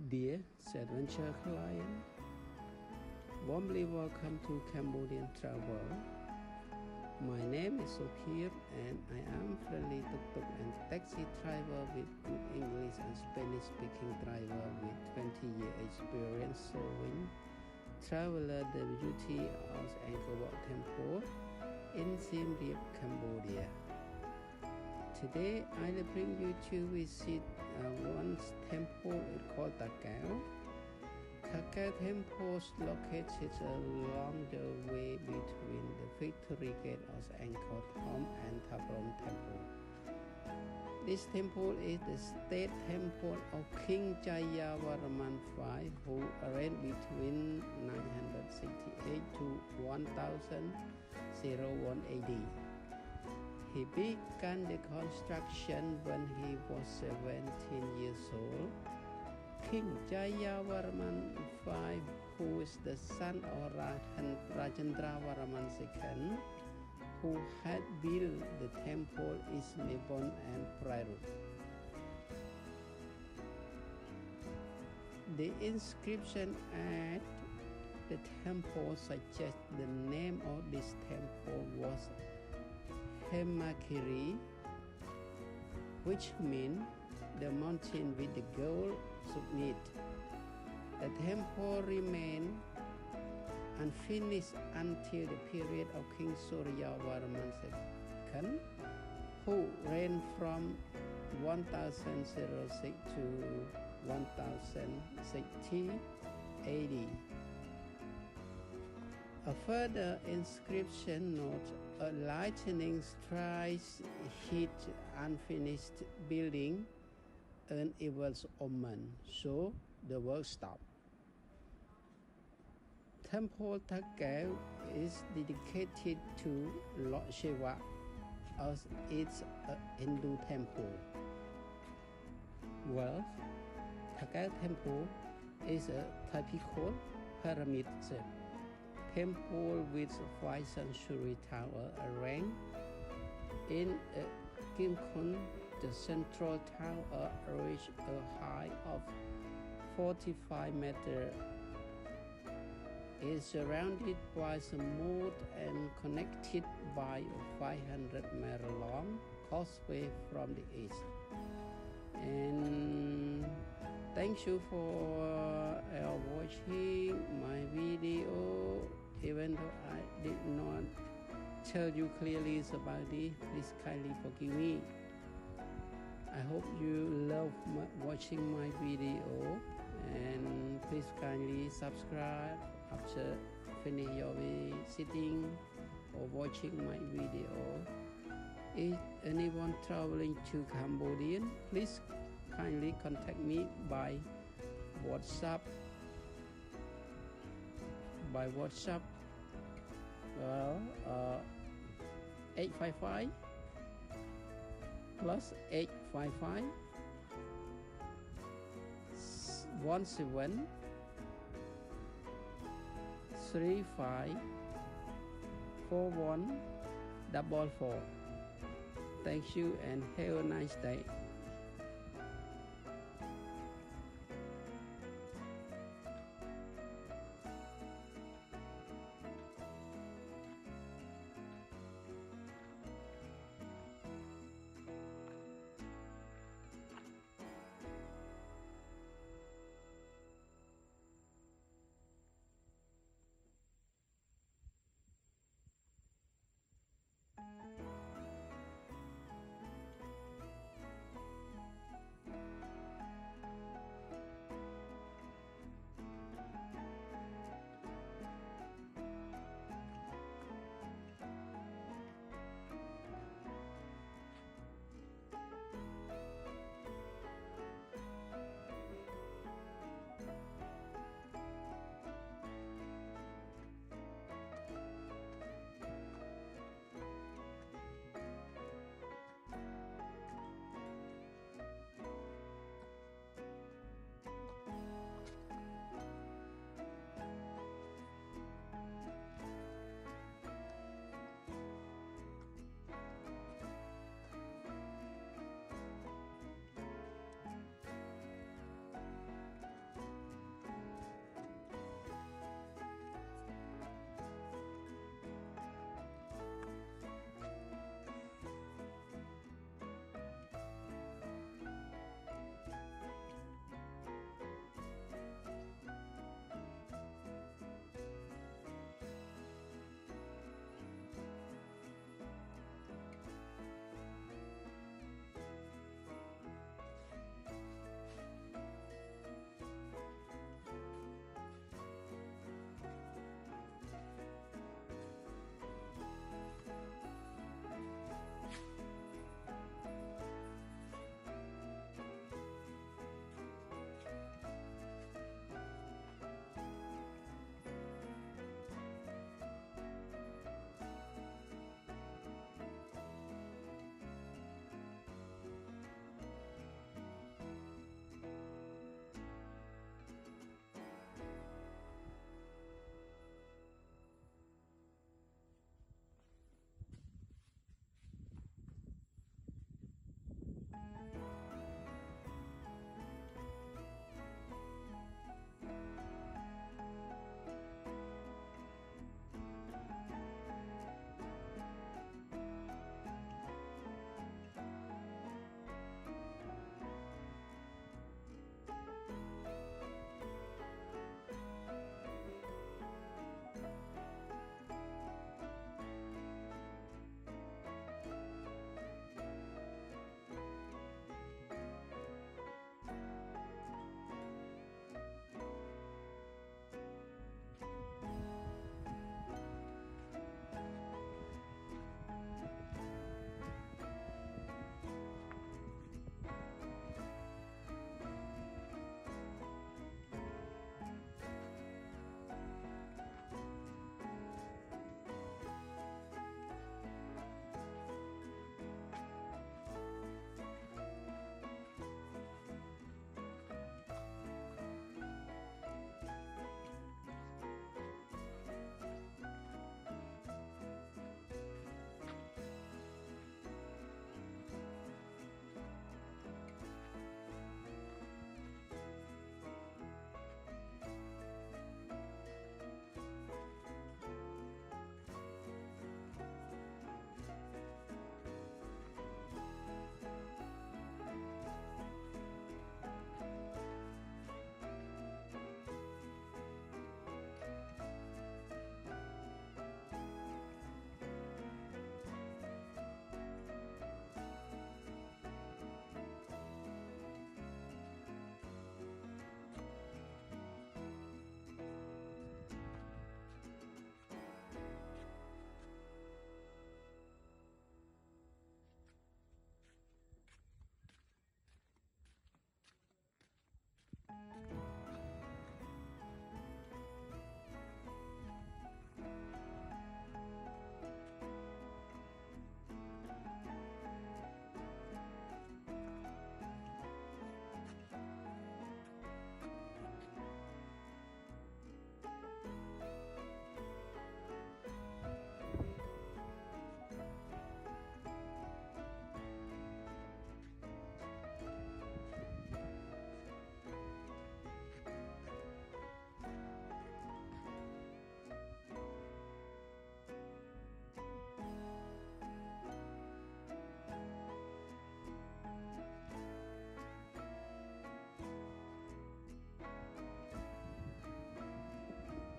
Dear adventure client, warmly welcome to Cambodian travel. My name is Sopheap and I am friendly tuk-tuk and taxi driver with good English and Spanish-speaking driver with 20-year experience showing traveler the beauty of Ankor Wat Temple in Siem, Cambodia. Today I will bring you to visit one temple called Takao. Takao Temple is located along the way between the Victory Gate of Angkor Wat and Prohm Temple. This temple is the state temple of King Jayavarman V, who reigned between 968 to 1001 AD. He began the construction when he was 17 years old. King Jayavarman V, who is the son of Rajendra Varman II, who had built the temple, is mebon and Prat. The inscription at the temple suggests the name of this temple was Kdei, which means the mountain with the gold summit. The temple remained unfinished until the period of King Suryavarman II, who reigned from 1006 to 1060 AD. A further inscription notes a lightning strike hit unfinished building, an evil omen, so the work stopped. Temple Takao is dedicated to Lord Shiva, as it's a Hindu temple. Well, Takao Temple is a typical pyramid shape temple with 5 century tower arranged in a gimkun. The central tower reached a height of 45 meters. It is surrounded by smooth and connected by a 500-meter long causeway from the east. And thank you for watching my video. Even though I did not tell you clearly about it, please kindly forgive me. I hope you love watching my video, and please kindly subscribe after finish your visiting or watching my video. If anyone traveling to Cambodia, please kindly contact me by WhatsApp. 855 plus 855 17 35 4144. Thank you and have a nice day.